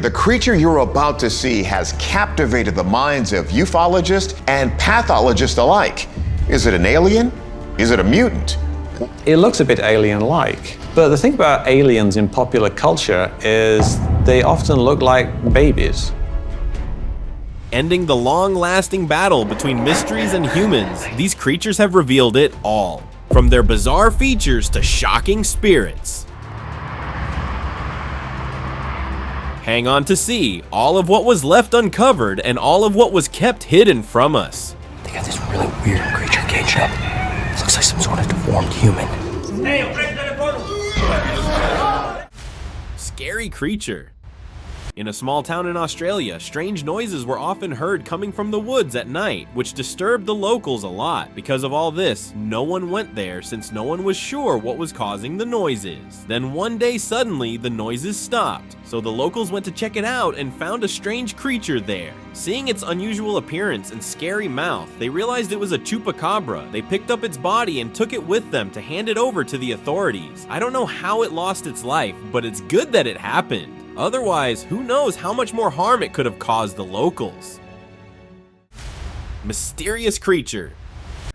The creature you're about to see has captivated the minds of ufologists and pathologists alike. Is it an alien? Is it a mutant? It looks a bit alien-like, but the thing about aliens in popular culture is they often look like babies. Ending the long-lasting battle between mysteries and humans, these creatures have revealed it all, from their bizarre features to shocking spirits. Hang on to see all of what was left uncovered and all of what was kept hidden from us. They got this really weird creature caged up. It looks like some sort of deformed human. Scary creature. In a small town in Australia, strange noises were often heard coming from the woods at night, which disturbed the locals a lot. Because of all this, no one went there since no one was sure what was causing the noises. Then one day suddenly, the noises stopped, so the locals went to check it out and found a strange creature there. Seeing its unusual appearance and scary mouth, they realized it was a chupacabra. They picked up its body and took it with them to hand it over to the authorities. I don't know how it lost its life, but it's good that it happened. Otherwise, who knows how much more harm it could have caused the locals. Mysterious creature.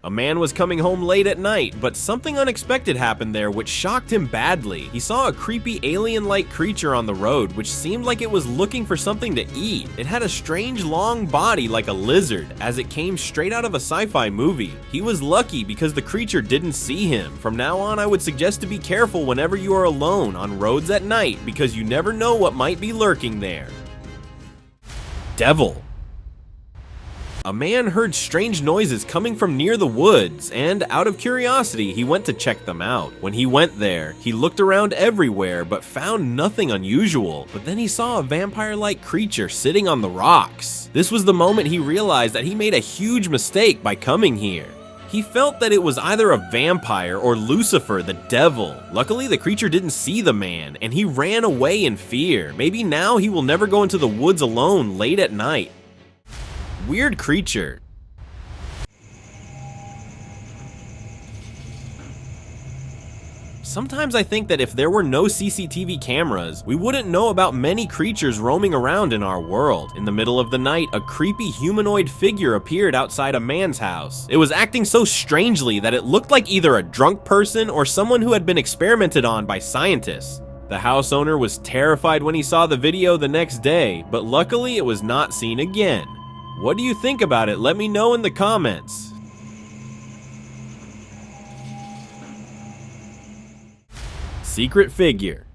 A man was coming home late at night, but something unexpected happened there which shocked him badly. He saw a creepy alien-like creature on the road which seemed like it was looking for something to eat. It had a strange long body like a lizard, as it came straight out of a sci-fi movie. He was lucky because the creature didn't see him. From now on, I would suggest to be careful whenever you are alone on roads at night because you never know what might be lurking there. Devil. A man heard strange noises coming from near the woods, and out of curiosity, he went to check them out. When he went there, he looked around everywhere but found nothing unusual, but then he saw a vampire-like creature sitting on the rocks. This was the moment he realized that he made a huge mistake by coming here. He felt that it was either a vampire or Lucifer, the devil. Luckily, the creature didn't see the man, and he ran away in fear. Maybe now he will never go into the woods alone late at night. Weird creature. Sometimes I think that if there were no CCTV cameras, we wouldn't know about many creatures roaming around in our world. In the middle of the night, a creepy humanoid figure appeared outside a man's house. It was acting so strangely that it looked like either a drunk person or someone who had been experimented on by scientists. The house owner was terrified when he saw the video the next day, but luckily it was not seen again. What do you think about it? Let me know in the comments. Secret figure.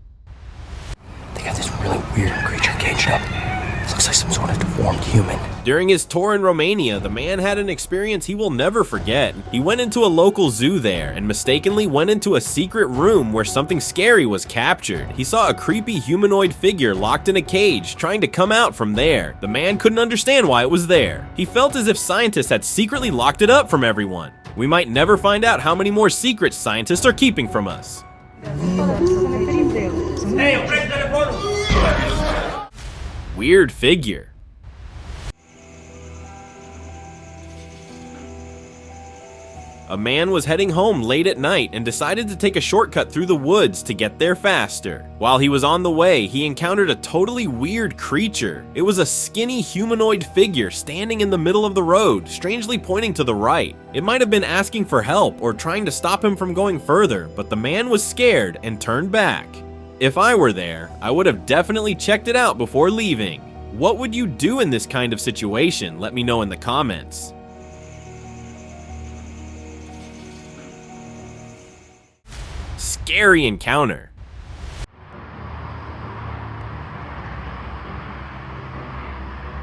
They got this really weird creature caged up. It looks like some sort of deformed human. During his tour in Romania, the man had an experience he will never forget. He went into a local zoo there and mistakenly went into a secret room where something scary was captured. He saw a creepy humanoid figure locked in a cage trying to come out from there. The man couldn't understand why it was there. He felt as if scientists had secretly locked it up from everyone. We might never find out how many more secrets scientists are keeping from us. Weird figure. A man was heading home late at night and decided to take a shortcut through the woods to get there faster. While he was on the way, he encountered a totally weird creature. It was a skinny humanoid figure standing in the middle of the road, strangely pointing to the right. It might have been asking for help or trying to stop him from going further, but the man was scared and turned back. If I were there, I would have definitely checked it out before leaving. What would you do in this kind of situation? Let me know in the comments. Scary encounter.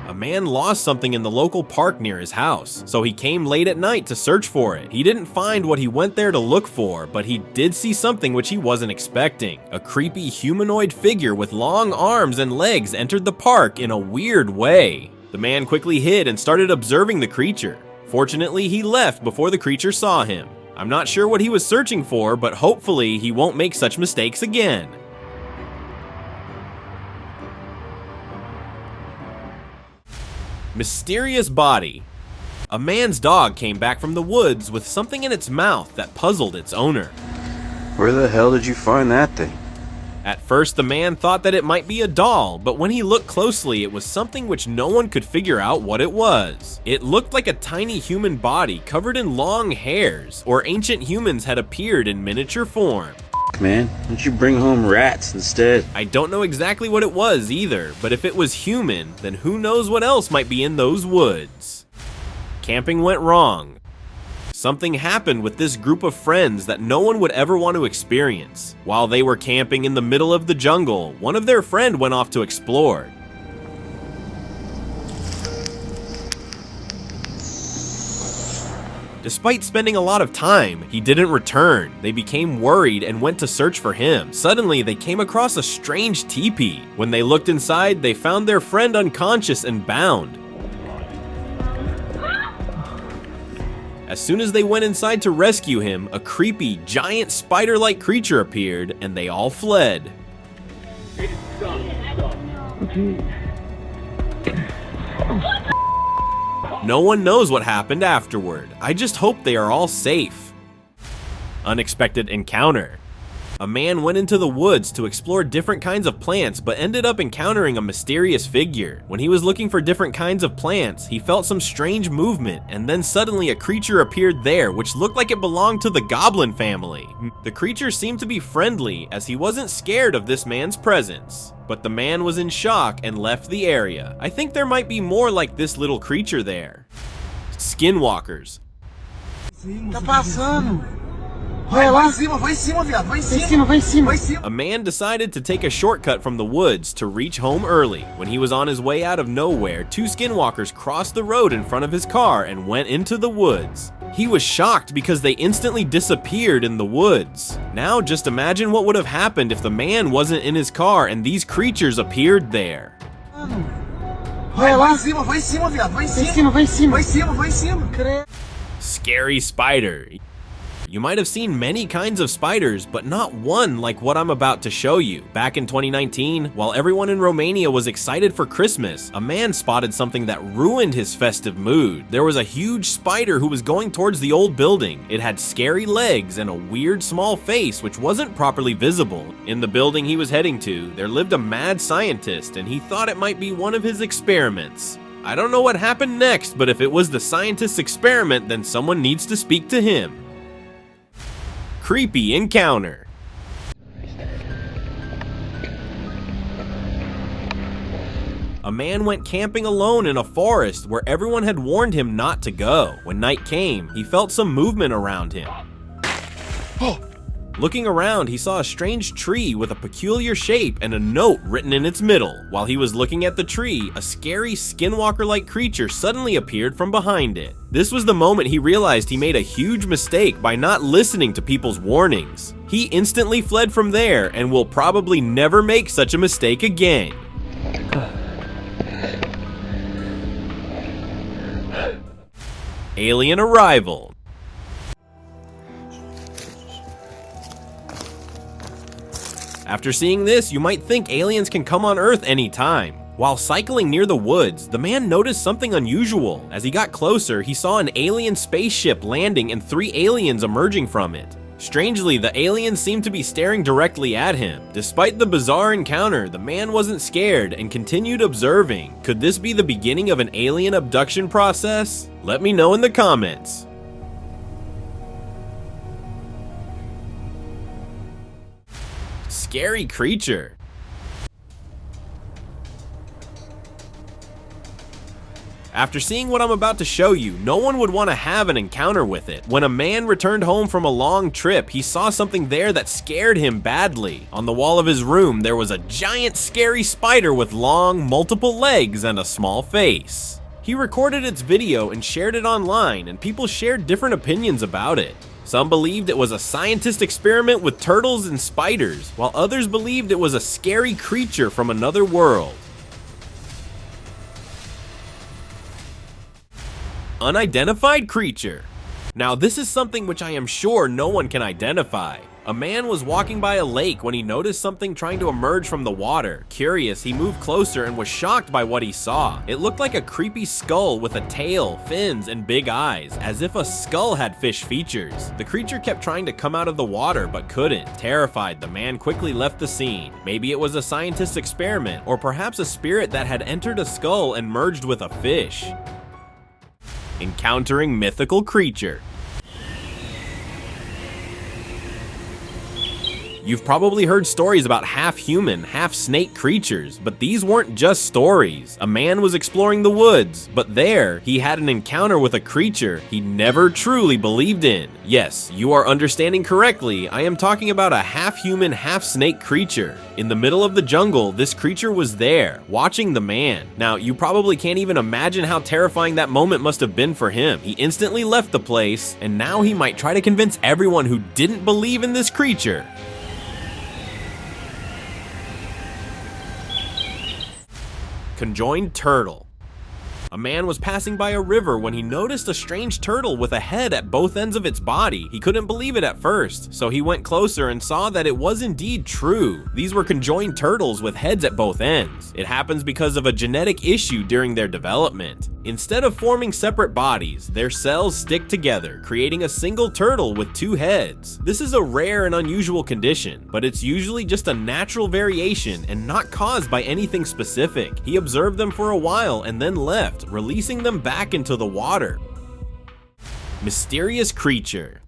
A man lost something in the local park near his house, so he came late at night to search for it. He didn't find what he went there to look for, but he did see something which he wasn't expecting. A creepy humanoid figure with long arms and legs entered the park in a weird way. The man quickly hid and started observing the creature. Fortunately, he left before the creature saw him. I'm not sure what he was searching for, but hopefully he won't make such mistakes again. Mysterious body. A man's dog came back from the woods with something in its mouth that puzzled its owner. Where the hell did you find that thing? At first, the man thought that it might be a doll, but when he looked closely, it was something which no one could figure out what it was. It looked like a tiny human body covered in long hairs, or ancient humans had appeared in miniature form. Man, why don't you bring home rats instead? I don't know exactly what it was either, but if it was human, then who knows what else might be in those woods. Camping went wrong. Something happened with this group of friends that no one would ever want to experience. While they were camping in the middle of the jungle, one of their friends went off to explore. Despite spending a lot of time, he didn't return. They became worried and went to search for him. Suddenly, they came across a strange teepee. When they looked inside, they found their friend unconscious and bound. As soon as they went inside to rescue him, a creepy, giant spider-like creature appeared, and they all fled. No one knows what happened afterward. I just hope they are all safe. Unexpected encounter. A man went into the woods to explore different kinds of plants, but ended up encountering a mysterious figure. When he was looking for different kinds of plants, he felt some strange movement, and then suddenly a creature appeared there, which looked like it belonged to the goblin family. The creature seemed to be friendly, as he wasn't scared of this man's presence. But the man was in shock and left the area. I think there might be more like this little creature there. Skinwalkers. Tá passando. Vai lá em cima, vai em cima, viado. Vai em cima, vai em cima. Vai em cima. A man decided to take a shortcut from the woods to reach home early. When he was on his way out of nowhere, two skinwalkers crossed the road in front of his car and went into the woods. He was shocked because they instantly disappeared in the woods. Now just imagine what would have happened if the man wasn't in his car and these creatures appeared there. Vai lá em cima, vai em cima, viado. Vai em cima, vai em cima. Vai em cima, vai em cima. Scary spider. You might have seen many kinds of spiders, but not one like what I'm about to show you. Back in 2019, while everyone in Romania was excited for Christmas, a man spotted something that ruined his festive mood. There was a huge spider who was going towards the old building. It had scary legs and a weird small face which wasn't properly visible. In the building he was heading to, there lived a mad scientist, and he thought it might be one of his experiments. I don't know what happened next, but if it was the scientist's experiment, then someone needs to speak to him. Creepy encounter. A man went camping alone in a forest where everyone had warned him not to go. When night came, he felt some movement around him. Looking around, he saw a strange tree with a peculiar shape and a note written in its middle. While he was looking at the tree, a scary skinwalker-like creature suddenly appeared from behind it. This was the moment he realized he made a huge mistake by not listening to people's warnings. He instantly fled from there and will probably never make such a mistake again. Alien arrival. After seeing this, you might think aliens can come on Earth anytime. While cycling near the woods, the man noticed something unusual. As he got closer, he saw an alien spaceship landing and 3 aliens emerging from it. Strangely, the aliens seemed to be staring directly at him. Despite the bizarre encounter, the man wasn't scared and continued observing. Could this be the beginning of an alien abduction process? Let me know in the comments. Scary creature. After seeing what I'm about to show you, no one would want to have an encounter with it. When a man returned home from a long trip, he saw something there that scared him badly. On the wall of his room, there was a giant scary spider with long, multiple legs and a small face. He recorded its video and shared it online, and people shared different opinions about it. Some believed it was a scientist experiment with turtles and spiders, while others believed it was a scary creature from another world. Unidentified creature. Now this is something which I am sure no one can identify. A man was walking by a lake when he noticed something trying to emerge from the water. Curious, he moved closer and was shocked by what he saw. It looked like a creepy skull with a tail, fins, and big eyes, as if a skull had fish features. The creature kept trying to come out of the water but couldn't. Terrified, the man quickly left the scene. Maybe it was a scientist's experiment, or perhaps a spirit that had entered a skull and merged with a fish. Encountering mythical creature. You've probably heard stories about half-human, half-snake creatures, but these weren't just stories. A man was exploring the woods, but there, he had an encounter with a creature he never truly believed in. Yes, you are understanding correctly, I am talking about a half-human, half-snake creature. In the middle of the jungle, this creature was there, watching the man. Now, you probably can't even imagine how terrifying that moment must have been for him. He instantly left the place, and now he might try to convince everyone who didn't believe in this creature. Conjoined turtle. A man was passing by a river when he noticed a strange turtle with a head at both ends of its body. He couldn't believe it at first, so he went closer and saw that it was indeed true. These were conjoined turtles with heads at both ends. It happens because of a genetic issue during their development. Instead of forming separate bodies, their cells stick together, creating a single turtle with two heads. This is a rare and unusual condition, but it's usually just a natural variation and not caused by anything specific. He observed them for a while and then left, releasing them back into the water. Mysterious creature.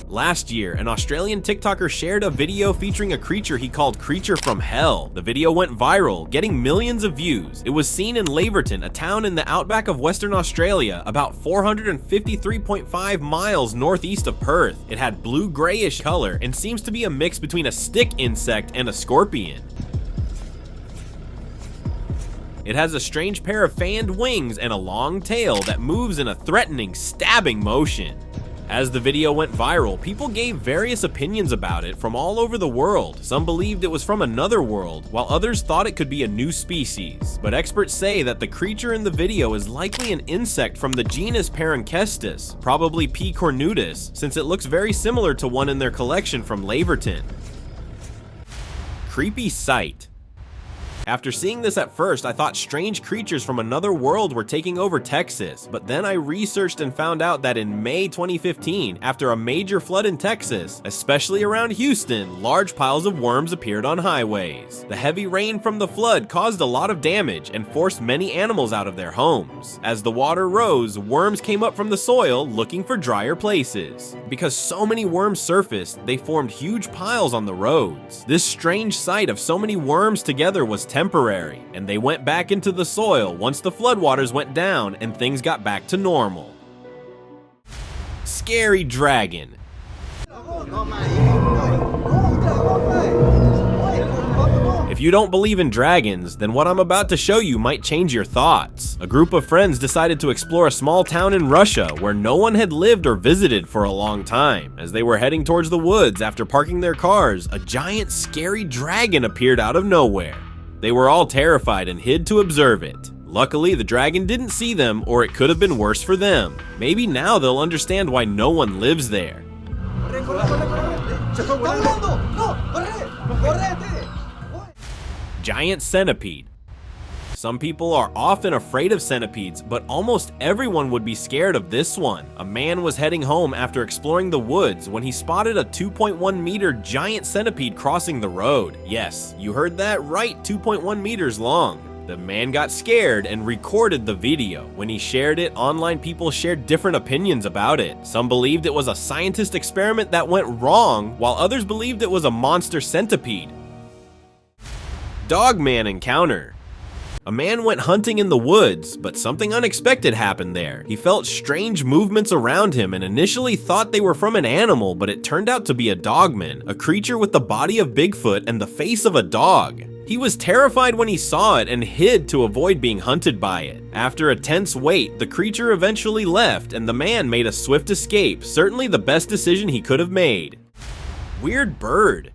Last year, an Australian TikToker shared a video featuring a creature he called Creature from Hell. The video went viral, getting millions of views. It was seen in Laverton, a town in the outback of Western Australia, about 453.5 miles northeast of Perth. It had blue-grayish color and seems to be a mix between a stick insect and a scorpion. It has a strange pair of fanned wings and a long tail that moves in a threatening, stabbing motion. As the video went viral, people gave various opinions about it from all over the world. Some believed it was from another world, while others thought it could be a new species. But experts say that the creature in the video is likely an insect from the genus Parencestus, probably P. cornutus, since it looks very similar to one in their collection from Laverton. Creepy sight. After seeing this at first, I thought strange creatures from another world were taking over Texas, but then I researched and found out that in May 2015, after a major flood in Texas, especially around Houston, large piles of worms appeared on highways. The heavy rain from the flood caused a lot of damage and forced many animals out of their homes. As the water rose, worms came up from the soil looking for drier places. Because so many worms surfaced, they formed huge piles on the roads. This strange sight of so many worms together was temporary, and they went back into the soil once the floodwaters went down and things got back to normal. Scary dragon. If you don't believe in dragons, then what I'm about to show you might change your thoughts. A group of friends decided to explore a small town in Russia where no one had lived or visited for a long time. As they were heading towards the woods after parking their cars, a giant scary dragon appeared out of nowhere. They were all terrified and hid to observe it. Luckily, the dragon didn't see them, or it could have been worse for them. Maybe now they'll understand why no one lives there. Giant centipede. Some people are often afraid of centipedes, but almost everyone would be scared of this one. A man was heading home after exploring the woods when he spotted a 2.1 meter giant centipede crossing the road. Yes, you heard that right, 2.1 meters long. The man got scared and recorded the video. When he shared it, online people shared different opinions about it. Some believed it was a scientist experiment that went wrong, while others believed it was a monster centipede. Dogman encounter. A man went hunting in the woods, but something unexpected happened there. He felt strange movements around him and initially thought they were from an animal, but it turned out to be a dogman, a creature with the body of Bigfoot and the face of a dog. He was terrified when he saw it and hid to avoid being hunted by it. After a tense wait, the creature eventually left and the man made a swift escape, certainly the best decision he could have made. Weird bird.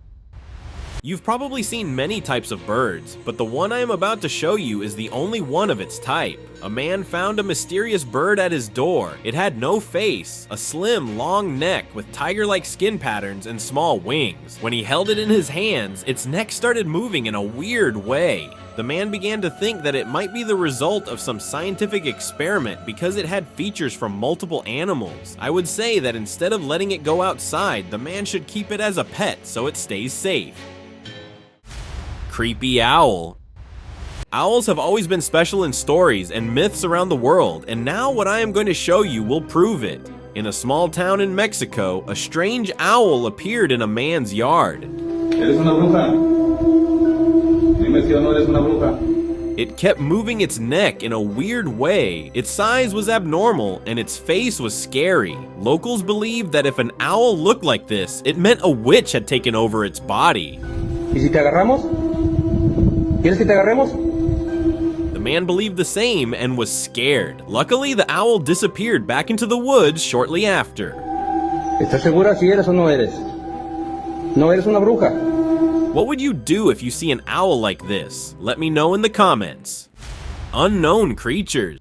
You've probably seen many types of birds, but the one I am about to show you is the only one of its type. A man found a mysterious bird at his door. It had no face, a slim, long neck with tiger-like skin patterns and small wings. When he held it in his hands, its neck started moving in a weird way. The man began to think that it might be the result of some scientific experiment because it had features from multiple animals. I would say that instead of letting it go outside, the man should keep it as a pet so it stays safe. Creepy owl. Owls have always been special in stories and myths around the world, and now what I am going to show you will prove it. In a small town in Mexico, a strange owl appeared in a man's yard. ¿Eres una bruja? Dime si no eres una bruja. It kept moving its neck in a weird way. Its size was abnormal and its face was scary. Locals believed that if an owl looked like this, it meant a witch had taken over its body. ¿Y si te agarramos? ¿Quieres que te agarremos? The man believed the same and was scared. Luckily, the owl disappeared back into the woods shortly after. ¿Estás segura si eres o no eres? No eres una bruja. What would you do if you see an owl like this? Let me know in the comments. Unknown creatures.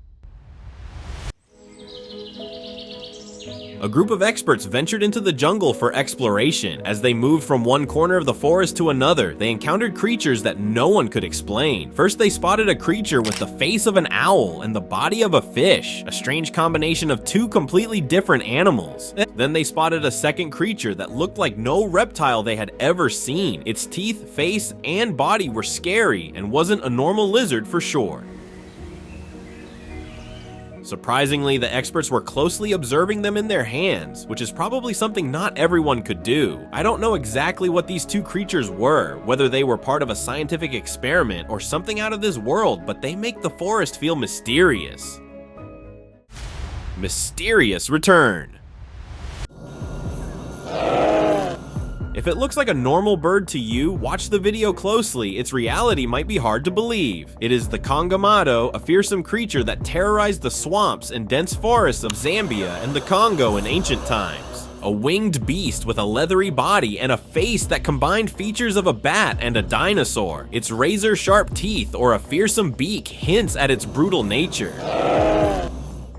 A group of experts ventured into the jungle for exploration. As they moved from one corner of the forest to another, they encountered creatures that no one could explain. First, they spotted a creature with the face of an owl and the body of a fish, a strange combination of two completely different animals. Then they spotted a second creature that looked like no reptile they had ever seen. Its teeth, face, and body were scary and wasn't a normal lizard for sure. Surprisingly, the experts were closely observing them in their hands, which is probably something not everyone could do. I don't know exactly what these two creatures were, whether they were part of a scientific experiment or something out of this world, but they make the forest feel mysterious. Mysterious return. If it looks like a normal bird to you, watch the video closely. Its reality might be hard to believe. It is the Congomado, a fearsome creature that terrorized the swamps and dense forests of Zambia and the Congo in ancient times. A winged beast with a leathery body and a face that combined features of a bat and a dinosaur. Its razor-sharp teeth or a fearsome beak hints at its brutal nature.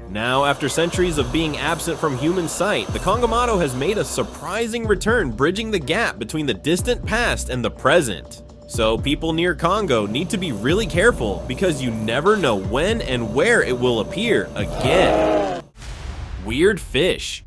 Now, after centuries of being absent from human sight, the Congomado has made a surprising return, bridging the gap between the distant past and the present. So people near Congo need to be really careful because you never know when and where it will appear again. Weird fish.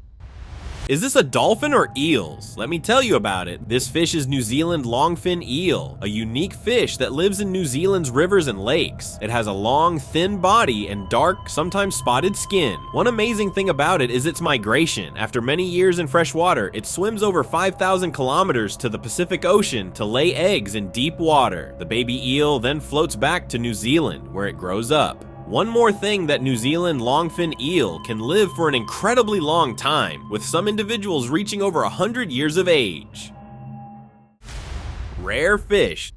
Is this a dolphin or eels? Let me tell you about it. This fish is New Zealand longfin eel, a unique fish that lives in New Zealand's rivers and lakes. It has a long, thin body and dark, sometimes spotted skin. One amazing thing about it is its migration. After many years in fresh water, it swims over 5,000 kilometers to the Pacific Ocean to lay eggs in deep water. The baby eel then floats back to New Zealand, where it grows up. One more thing that New Zealand longfin eel can live for an incredibly long time, with some individuals reaching over 100 years of age. Rare fish.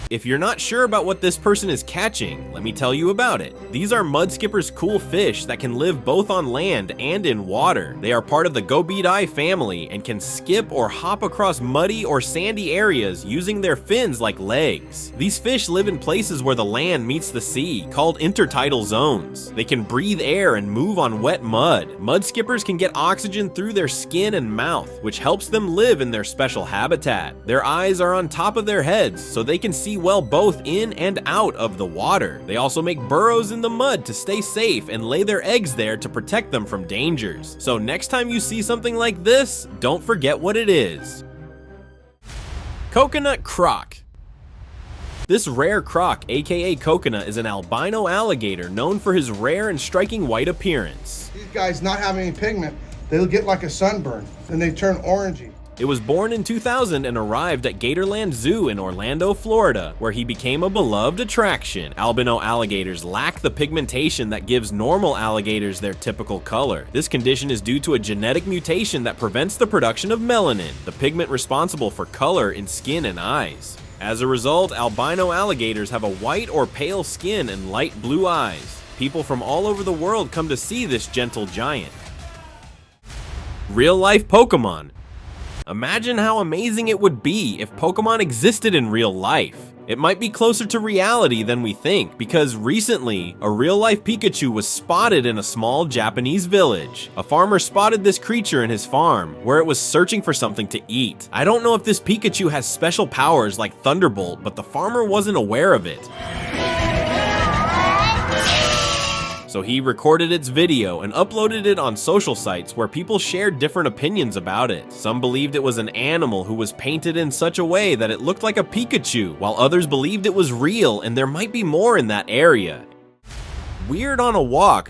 If you're not sure about what this person is catching, let me tell you about it. These are mudskipper's cool fish that can live both on land and in water. They are part of the gobiidae family and can skip or hop across muddy or sandy areas using their fins like legs. These fish live in places where the land meets the sea, called intertidal zones. They can breathe air and move on wet mud. Mudskippers can get oxygen through their skin and mouth, which helps them live in their special habitat. Their eyes are on top of their heads, so they can see well both in and out of the water. They also make burrows in the mud to stay safe and lay their eggs there to protect them from dangers. So next time you see something like this, don't forget what it is. Coconut croc. This rare croc, aka coconut, is an albino alligator known for his rare and striking white appearance. These guys not having any pigment, they'll get like a sunburn, then they turn orangey. It was born in 2000 and arrived at Gatorland Zoo in Orlando, Florida, where he became a beloved attraction. Albino alligators lack the pigmentation that gives normal alligators their typical color. This condition is due to a genetic mutation that prevents the production of melanin, the pigment responsible for color in skin and eyes. As a result, albino alligators have a white or pale skin and light blue eyes. People from all over the world come to see this gentle giant. Real-life Pokemon. Imagine how amazing it would be if Pokemon existed in real life. It might be closer to reality than we think, because recently, a real-life Pikachu was spotted in a small Japanese village. A farmer spotted this creature in his farm, where it was searching for something to eat. I don't know if this Pikachu has special powers like Thunderbolt, but the farmer wasn't aware of it. So he recorded its video and uploaded it on social sites where people shared different opinions about it. Some believed it was an animal who was painted in such a way that it looked like a Pikachu, while others believed it was real and there might be more in that area. Weird on a walk.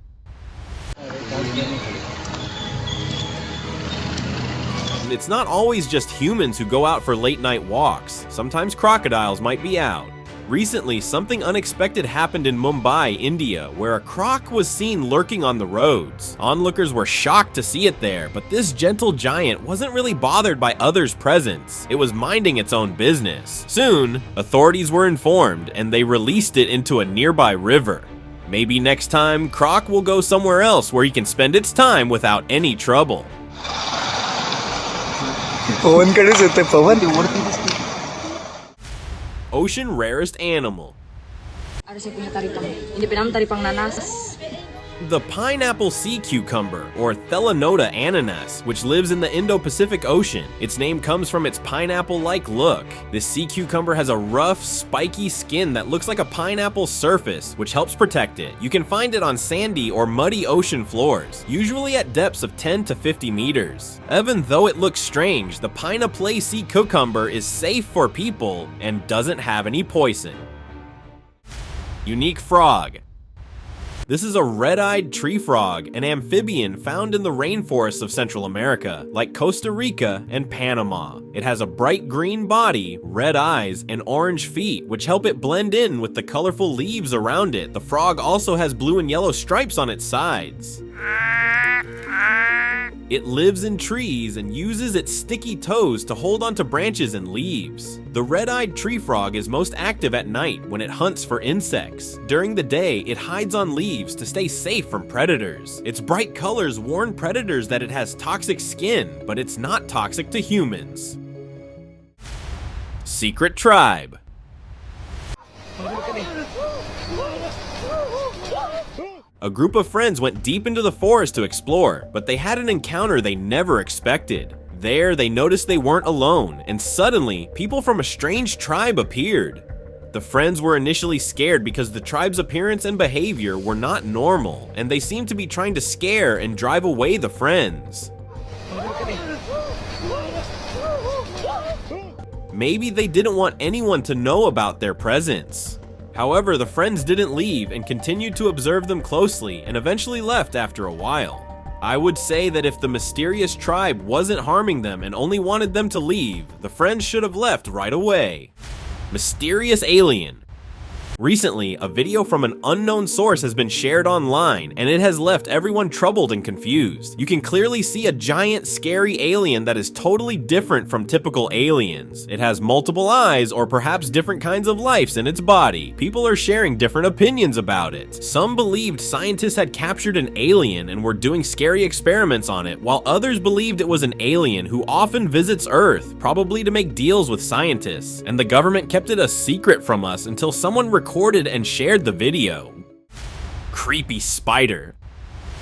It's not always just humans who go out for late night walks. Sometimes crocodiles might be out. Recently, something unexpected happened in Mumbai, India, where a croc was seen lurking on the roads. Onlookers were shocked to see it there, but this gentle giant wasn't really bothered by others' presence. It was minding its own business. Soon, authorities were informed, and they released it into a nearby river. Maybe next time, Croc will go somewhere else where he can spend its time without any trouble. Ocean rarest animal. The pineapple sea cucumber, or Thelanoda ananas, which lives in the Indo-Pacific Ocean. Its name comes from its pineapple-like look. This sea cucumber has a rough, spiky skin that looks like a pineapple surface, which helps protect it. You can find it on sandy or muddy ocean floors, usually at depths of 10 to 50 meters. Even though it looks strange, the pineapple sea cucumber is safe for people and doesn't have any poison. Unique frog. This is a red-eyed tree frog, an amphibian found in the rainforests of Central America, like Costa Rica and Panama. It has a bright green body, red eyes, and orange feet, which help it blend in with the colorful leaves around it. The frog also has blue and yellow stripes on its sides. It lives in trees and uses its sticky toes to hold onto branches and leaves. The red-eyed tree frog is most active at night when it hunts for insects. During the day, it hides on leaves to stay safe from predators. Its bright colors warn predators that it has toxic skin, but it's not toxic to humans. Secret tribe. A group of friends went deep into the forest to explore, but they had an encounter they never expected. There, they noticed they weren't alone, and suddenly, people from a strange tribe appeared. The friends were initially scared because the tribe's appearance and behavior were not normal, and they seemed to be trying to scare and drive away the friends. Maybe they didn't want anyone to know about their presence. However, the friends didn't leave and continued to observe them closely and eventually left after a while. I would say that if the mysterious tribe wasn't harming them and only wanted them to leave, the friends should have left right away. Mysterious alien. Recently, a video from an unknown source has been shared online, and it has left everyone troubled and confused. You can clearly see a giant, scary alien that is totally different from typical aliens. It has multiple eyes or perhaps different kinds of lives in its body. People are sharing different opinions about it. Some believed scientists had captured an alien and were doing scary experiments on it, while others believed it was an alien who often visits Earth, probably to make deals with scientists. And the government kept it a secret from us until someone recorded and shared the video. Creepy spider.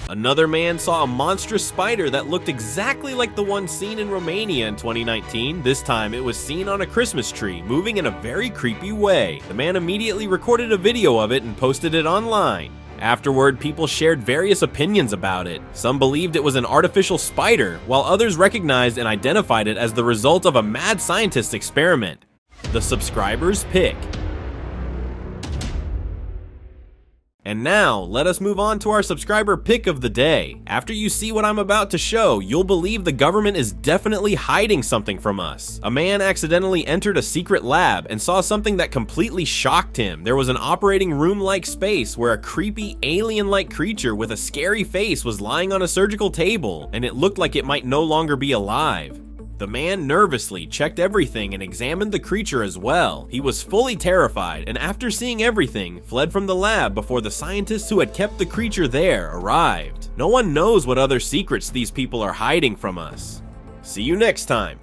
Another man saw a monstrous spider that looked exactly like the one seen in Romania in 2019. This time it was seen on a Christmas tree, moving in a very creepy way. The man immediately recorded a video of it and posted it online. Afterward, people shared various opinions about it. Some believed it was an artificial spider, while others recognized and identified it as the result of a mad scientist experiment. The subscribers pick. And now, let us move on to our subscriber pick of the day. After you see what I'm about to show, you'll believe the government is definitely hiding something from us. A man accidentally entered a secret lab and saw something that completely shocked him. There was an operating room-like space where a creepy alien-like creature with a scary face was lying on a surgical table, and it looked like it might no longer be alive. The man nervously checked everything and examined the creature as well. He was fully terrified, and after seeing everything, fled from the lab before the scientists who had kept the creature there arrived. No one knows what other secrets these people are hiding from us. See you next time.